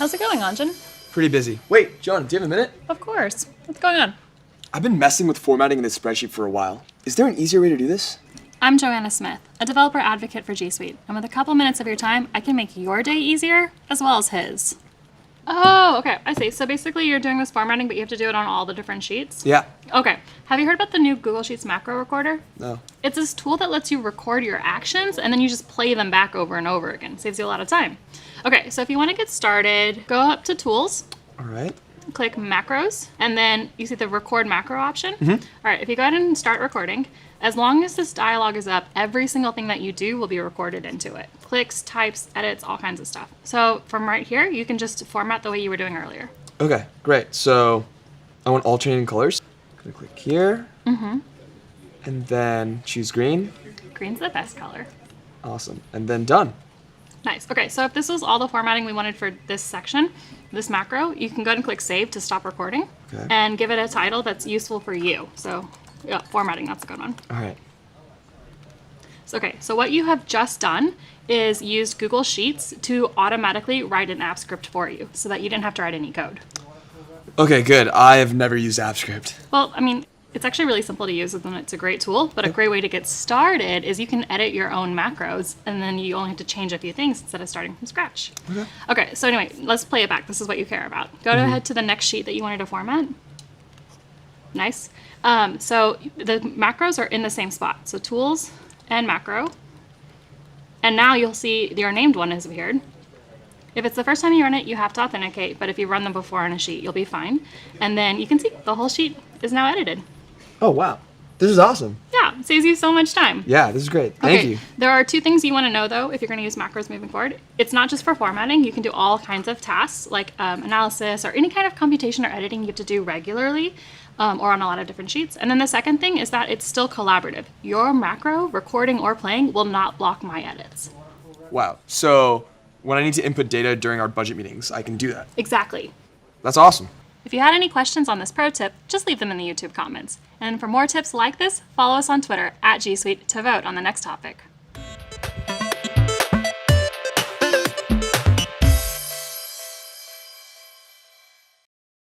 How's it going, Anjan? Pretty busy. Wait, John, do you have a minute? Of course. What's going on? I've been messing with formatting in this spreadsheet for a while. Is there an easier way to do this? I'm Joanna Smith, a developer advocate for G Suite, and with a couple minutes of your time, I can make your day easier, as well as his. Oh, okay, I see. So basically you're doing this formatting, but you have to do it on all the different sheets? Yeah. Okay. Have you heard about the new Google Sheets macro recorder? No. It's this tool that lets you record your actions, and then you just play them back over and over again. Saves you a lot of time. Okay, so if you want to get started, go up to Tools. All right. Click Macros, and then you see the Record Macro option. All right, if you go ahead and start recording, as long as this dialog is up, every single thing that you do will be recorded into it. Clicks, types, edits, all kinds of stuff. So from right here, you can just format the way you were doing earlier. Okay, great. So I want alternating colors. I'm gonna click here. And then choose green. Green's the best color. Awesome. And then done. Nice. Okay, so if this was all the formatting we wanted for this section, this macro, you can go ahead and click Save to stop recording and give it a title that's useful for you. So yeah, formatting, that's a good one. All right. So what you have just done is used Google Sheets to automatically write an app script for you so that you didn't have to write any code. Okay, good. I have never used AppScript. Well, I mean, it's actually really simple to use and it's a great tool, but a great way to get started is you can edit your own macros and then you only have to change a few things instead of starting from scratch. Okay, so anyway, let's play it back. This is what you care about. Go ahead to the next sheet that you wanted to format. Nice. So the macros are in the same spot. So Tools and Macro. And now you'll see your named one has appeared. If it's the first time you run it, you have to authenticate, but if you run them before on a sheet, you'll be fine. And then you can see the whole sheet is now edited. Oh, wow. This is awesome. Yeah, it saves you so much time. Yeah, this is great. Thank you. There are two things you want to know, though, if you're going to use macros moving forward. It's not just for formatting. You can do all kinds of tasks, like analysis or any kind of computation or editing you have to do regularly or on a lot of different sheets. And then the second thing is that it's still collaborative. Your macro, recording or playing, will not block my edits. Wow. So when I need to input data during our budget meetings, I can do that. Exactly. That's awesome. If you had any questions on this pro tip, just leave them in the YouTube comments. And for more tips like this, follow us on Twitter @G Suite to vote on the next topic.